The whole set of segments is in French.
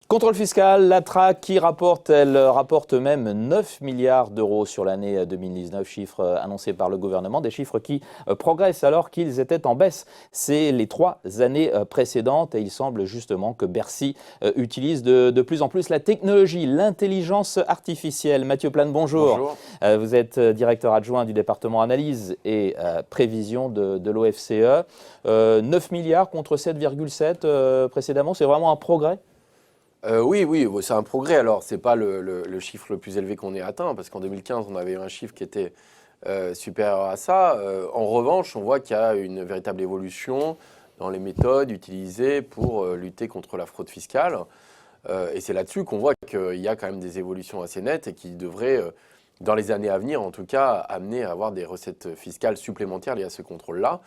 Contrôle fiscal, la Trac qui rapporte même 9 milliards d'euros sur l'année 2019, chiffre annoncé par le gouvernement, des chiffres qui progressent alors qu'ils étaient en baisse. C'est les 3 années précédentes et il semble justement que Bercy utilise de plus en plus la technologie, l'intelligence artificielle. Mathieu Plane, bonjour. Bonjour. Vous êtes directeur adjoint du département analyse et prévision de l'OFCE. 9 milliards contre 7,7 précédemment, c'est vraiment un progrès ? Oui, c'est un progrès. Alors, ce n'est pas le chiffre le plus élevé qu'on ait atteint, parce qu'en 2015, on avait eu un chiffre qui était supérieur à ça. En revanche, on voit qu'il y a une véritable évolution dans les méthodes utilisées pour lutter contre la fraude fiscale. Et c'est là-dessus qu'on voit qu'il y a quand même des évolutions assez nettes et qui devraient, dans les années à venir, en tout cas, amener à avoir des recettes fiscales supplémentaires liées à ce contrôle-là.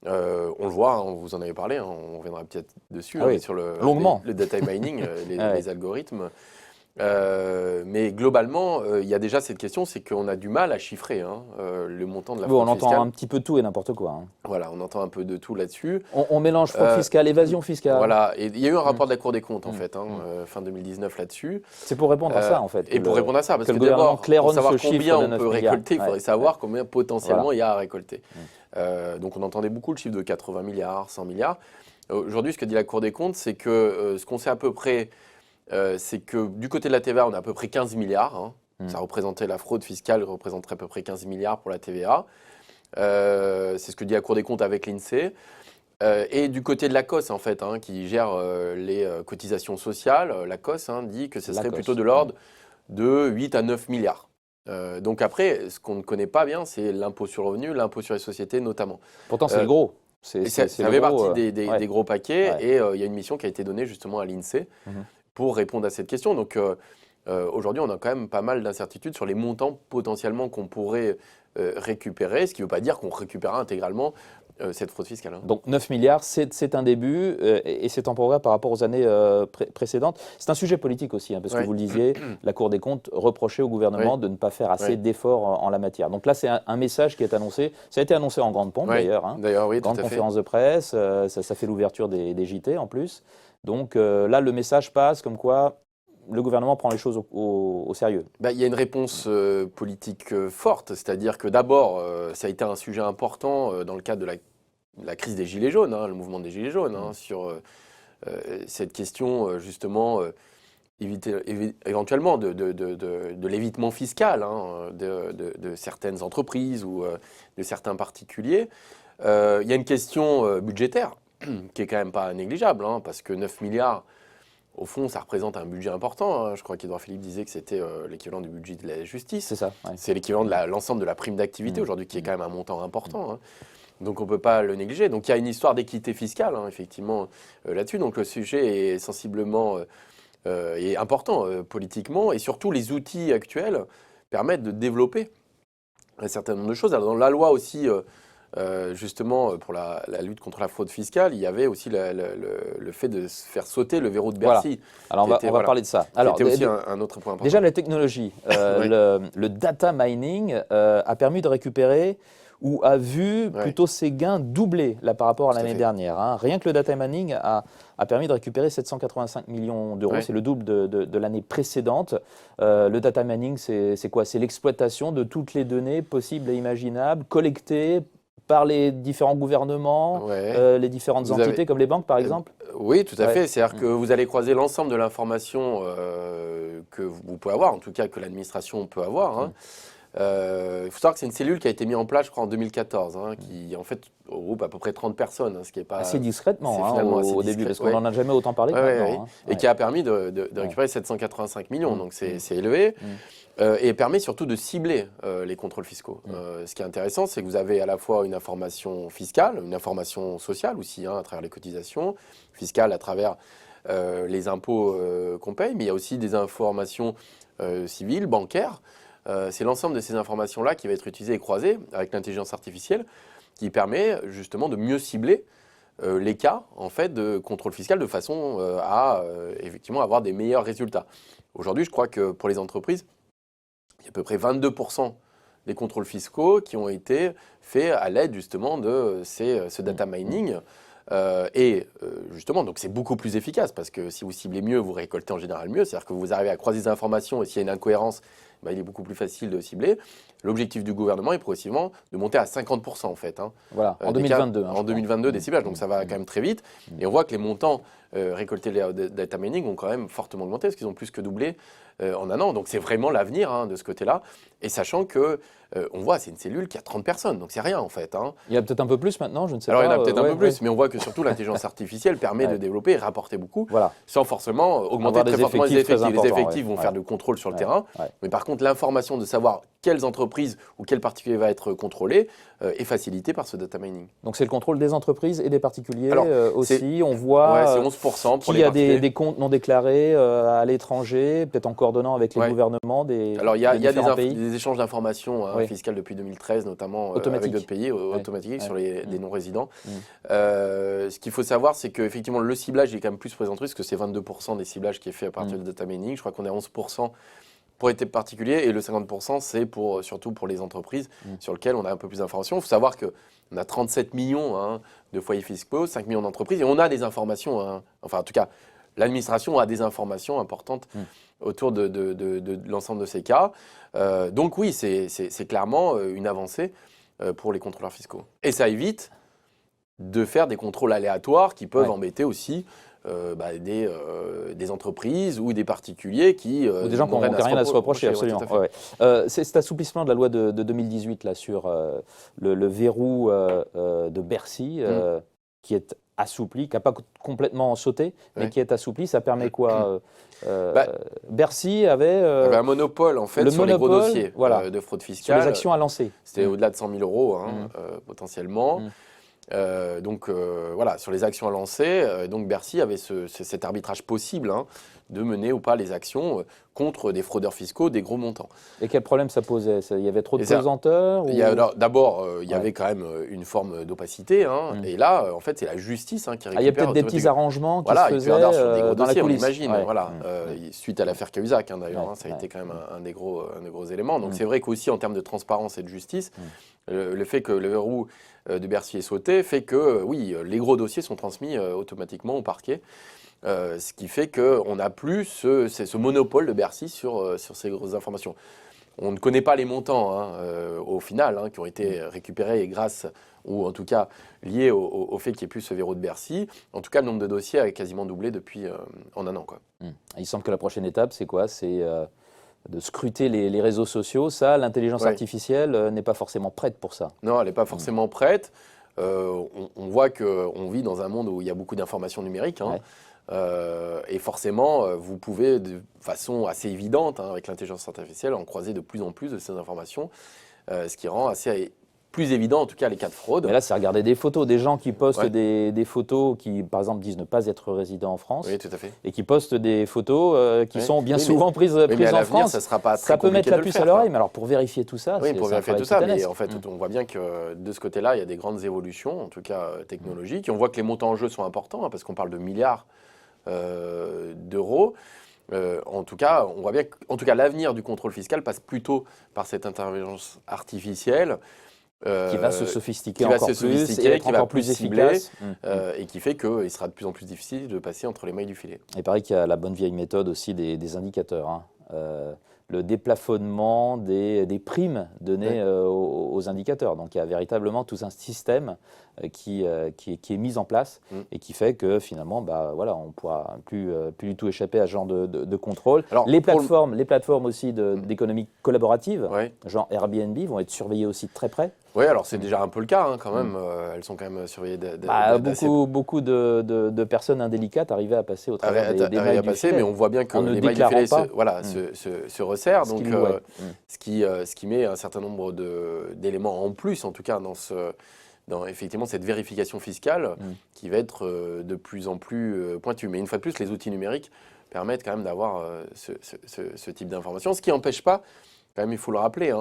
On le voit, hein, vous en avez parlé, hein, on reviendra peut-être dessus, oui, sur le data mining, les algorithmes. Mais globalement, il y a déjà cette question, c'est qu'on a du mal à chiffrer le montant de la fraude fiscale. On entend un petit peu tout et n'importe quoi. Hein. Voilà, on entend un peu de tout là-dessus. On mélange fraude fiscale, évasion fiscale. Voilà, et il y a eu un rapport de la Cour des comptes, en fait, fin 2019 là-dessus. C'est pour répondre à ça, en fait. Et pour répondre à ça, parce que d'abord, pour savoir combien on peut récolter, il faudrait savoir combien potentiellement il y a à récolter. Donc on entendait beaucoup le chiffre de 80 milliards, 100 milliards. Aujourd'hui, ce que dit la Cour des comptes, c'est que ce qu'on sait à peu près, c'est que du côté de la TVA, on a à peu près 15 milliards. Ça représentait la fraude fiscale, représenterait à peu près 15 milliards pour la TVA. C'est ce que dit la Cour des comptes avec l'INSEE. Et du côté de l'ACOSS, en fait, qui gère les cotisations sociales, l'ACOSS dit que ce serait plutôt de l'ordre de 8 à 9 milliards. Donc après, ce qu'on ne connaît pas bien, c'est l'impôt sur le revenu, l'impôt sur les sociétés notamment. Pourtant, c'est le gros. Ça fait partie des gros paquets et il y a une mission qui a été donnée justement à l'INSEE pour répondre à cette question. Donc aujourd'hui, on a quand même pas mal d'incertitudes sur les montants potentiellement qu'on pourrait récupérer, ce qui ne veut pas dire qu'on récupérera intégralement cette fraude fiscale. Donc 9 milliards, c'est un début et c'est en progrès par rapport aux années précédentes. C'est un sujet politique aussi, parce que vous le disiez, la Cour des comptes reprochait au gouvernement de ne pas faire assez d'efforts en la matière. Donc là, c'est un message qui est annoncé. Ça a été annoncé en grande pompe d'ailleurs. D'ailleurs, oui, grande conférence de presse, ça fait l'ouverture des JT en plus. Donc là, le message passe comme quoi le gouvernement prend les choses au sérieux. Il y a une réponse politique forte, c'est-à-dire que d'abord, ça a été un sujet important dans le cadre de la crise des Gilets jaunes, le mouvement des Gilets jaunes, sur cette question justement éventuellement de l'évitement fiscal de certaines entreprises ou de certains particuliers. Il y a une question budgétaire qui est quand même pas négligeable, parce que 9 milliards, au fond, ça représente un budget important. Je crois qu'Édouard Philippe disait que c'était l'équivalent du budget de la justice. C'est ça. Ouais. C'est l'équivalent de l'ensemble de la prime d'activité aujourd'hui, qui est quand même un montant important. Donc on ne peut pas le négliger. Donc il y a une histoire d'équité fiscale, effectivement, là-dessus. Donc le sujet est sensiblement et important politiquement. Et surtout, les outils actuels permettent de développer un certain nombre de choses. Alors dans la loi aussi, justement, pour la lutte contre la fraude fiscale, il y avait aussi le fait de faire sauter le verrou de Bercy. Voilà. Alors on va parler de ça. Alors, c'était aussi un autre point important. Déjà, la technologie, le data mining a permis de récupérer ou a vu plutôt ses gains doubler là, par rapport à l'année dernière. Rien que le data mining a permis de récupérer 785 millions d'euros, c'est le double de l'année précédente. Le data mining, c'est quoi? C'est l'exploitation de toutes les données possibles et imaginables, collectées par les différents gouvernements, les différentes entités comme les banques par exemple? Oui, tout à fait. C'est-à-dire que vous allez croiser l'ensemble de l'information que vous pouvez avoir, en tout cas que l'administration peut avoir. Il faut savoir que c'est une cellule qui a été mise en place, je crois, en 2014, qui en fait regroupe à peu près 30 personnes, ce qui est pas assez discrètement au début, parce qu'on n'en a jamais autant parlé. Et qui a permis de récupérer 785 millions, donc c'est élevé, et permet surtout de cibler les contrôles fiscaux. Ce qui est intéressant, c'est que vous avez à la fois une information fiscale, une information sociale aussi, à travers les cotisations fiscales, à travers les impôts qu'on paye, mais il y a aussi des informations civiles, bancaires. C'est l'ensemble de ces informations-là qui va être utilisé et croisé avec l'intelligence artificielle qui permet justement de mieux cibler les cas en fait, de contrôle fiscal de façon à effectivement avoir des meilleurs résultats. Aujourd'hui, je crois que pour les entreprises, il y a à peu près 22% des contrôles fiscaux qui ont été faits à l'aide justement de ce data mining. Justement, donc c'est beaucoup plus efficace parce que si vous ciblez mieux, vous récoltez en général mieux. C'est-à-dire que vous arrivez à croiser des informations et s'il y a une incohérence, il est beaucoup plus facile de cibler. L'objectif du gouvernement est progressivement de monter à 50% en fait. Voilà, en 2022. En 2022 des ciblages, donc ça va quand même très vite. Et on voit que les montants récoltés les data mining ont quand même fortement augmenté parce qu'ils ont plus que doublé en un an. Donc c'est vraiment l'avenir de ce côté-là. Et sachant que on voit, c'est une cellule qui a 30 personnes, donc c'est rien en fait. Il y a peut-être un peu plus maintenant, je ne sais pas. Alors il y en a peut-être un peu plus, mais on voit que surtout l'intelligence artificielle permet de développer et rapporter beaucoup, sans forcément augmenter très fortement les effectifs. Les effectifs vont faire du contrôle sur le terrain, mais par contre l'information de savoir quelles entreprises ou quel particulier va être contrôlé est facilitée par ce data mining. Donc c'est le contrôle des entreprises et des particuliers aussi. On voit c'est 11% pour qu'il y a des comptes non déclarés à l'étranger, peut-être en coordonnant avec les gouvernements des Alors il y a pays. des échanges d'informations fiscales depuis 2013, notamment avec d'autres pays, automatiques sur les non-résidents. Ce qu'il faut savoir, c'est qu'effectivement le ciblage est quand même plus pour les entreprises, parce que c'est 22% des ciblages qui est fait à partir de data mining. Je crois qu'on est à 11% pour les particuliers et le 50% c'est surtout pour les entreprises sur lesquelles on a un peu plus d'informations. Il faut savoir qu'on a 37 millions de foyers fiscaux, 5 millions d'entreprises et on a des informations, enfin en tout cas l'administration a des informations importantes autour de l'ensemble de ces cas. Donc oui, c'est clairement une avancée pour les contrôleurs fiscaux. Et ça évite de faire des contrôles aléatoires qui peuvent embêter aussi des entreprises ou des particuliers ou des gens qui n'ont rien à se reprocher, absolument. Cet assouplissement de la loi de 2018 là, sur le verrou de Bercy, qui est assoupli, qui n'a pas complètement sauté, mais qui est assoupli, ça permet quoi Bercy avait un monopole en fait sur les gros dossiers de fraude fiscale. Sur les actions à lancer. C'était au-delà de 100 000 euros potentiellement. Sur les actions à lancer, donc Bercy avait cet arbitrage possible de mener ou pas les actions contre des fraudeurs fiscaux, des gros montants. Et quel problème ça posait? Il y avait trop de pesanteurs D'abord, il y avait quand même une forme d'opacité. Et là, en fait, c'est la justice qui récupère. Il y a peut-être des petits arrangements qui se faisaient sur des gros dans dossiers, la coulisse. on imagine. Suite à l'affaire Cahuzac, d'ailleurs, ça a été quand même un des gros éléments. Donc c'est vrai qu'aussi, en termes de transparence et de justice, le fait que le verrou de Bercy est sauté fait que, les gros dossiers sont transmis automatiquement au parquet. Ce qui fait qu'on n'a plus ce monopole de Bercy sur ces grosses informations. On ne connaît pas les montants au final qui ont été récupérés grâce, ou en tout cas liés au fait qu'il n'y ait plus ce verrou de Bercy. En tout cas, le nombre de dossiers a quasiment doublé depuis en un an. Il semble que la prochaine étape, c'est quoi? C'est de scruter les réseaux sociaux. Ça, l'intelligence artificielle n'est pas forcément prête pour ça. Non, elle n'est pas forcément prête. On voit qu'on vit dans un monde où il y a beaucoup d'informations numériques. Et forcément, vous pouvez, de façon assez évidente, avec l'intelligence artificielle, en croiser de plus en plus de ces informations, ce qui rend assez plus évident, en tout cas, les cas de fraude. Mais là, c'est regarder des photos, des gens qui postent des photos qui, par exemple, disent ne pas être résidents en France. Oui, tout à fait. Et qui postent des photos qui sont bien souvent prises en France. Ça peut mettre la puce à l'oreille, mais alors pour vérifier tout ça, pour vérifier tout ça, mais en fait, on voit bien que de ce côté-là, il y a des grandes évolutions, en tout cas technologiques. Et on voit que les montants en jeu sont importants, parce qu'on parle de milliards d'euros. En tout cas, on voit bien que l'avenir du contrôle fiscal passe plutôt par cette intelligence artificielle. Qui va se sophistiquer encore plus, et être encore plus efficace. Et qui fait qu'il sera de plus en plus difficile de passer entre les mailles du filet. Il paraît qu'il y a la bonne vieille méthode aussi des indicateurs. Le déplafonnement des primes données aux indicateurs. Donc il y a véritablement tout un système qui est mis en place et qui fait que finalement, on ne pourra plus du tout échapper à ce genre de contrôle. Alors, les plateformes aussi d'économie collaborative, genre Airbnb, vont être surveillées aussi de très près. Oui, alors c'est déjà un peu le cas quand même. Elles sont quand même surveillées beaucoup de personnes indélicates arrivaient à passer au travers des mailles du filet. Mais on voit bien que les mailles du filet se resserrent. Donc, ce qui met un certain nombre d'éléments en plus, en tout cas, dans effectivement cette vérification fiscale qui va être de plus en plus pointue. Mais une fois de plus, les outils numériques permettent quand même d'avoir ce type d'information. Ce qui n'empêche pas, quand même, il faut le rappeler,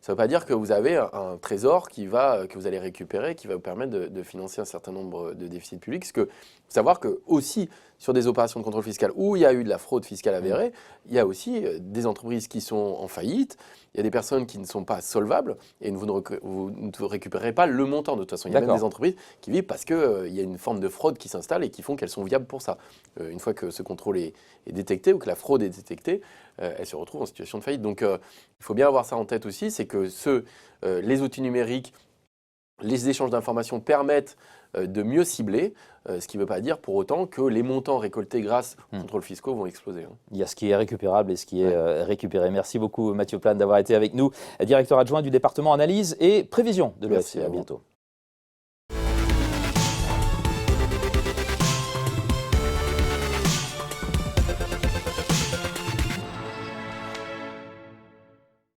ça ne veut pas dire que vous avez un trésor que vous allez récupérer, qui va vous permettre de financer un certain nombre de déficits publics. Parce que faut savoir que aussi sur des opérations de contrôle fiscal où il y a eu de la fraude fiscale avérée, il y a aussi des entreprises qui sont en faillite, il y a des personnes qui ne sont pas solvables et vous ne récupérez pas le montant. De toute façon, il y a même des entreprises qui vivent parce qu'il y a une forme de fraude qui s'installe et qui font qu'elles sont viables pour ça. Une fois que ce contrôle est détecté ou que la fraude est détectée, elles se retrouvent en situation de faillite. Donc il faut bien avoir ça en tête aussi, c'est que les outils numériques, les échanges d'informations permettent de mieux cibler, ce qui ne veut pas dire pour autant que les montants récoltés grâce aux contrôles fiscaux vont exploser. Il y a ce qui est récupérable et ce qui est récupéré. Merci beaucoup Mathieu Plane d'avoir été avec nous, directeur adjoint du département analyse et prévision de l'OFCE. À bientôt.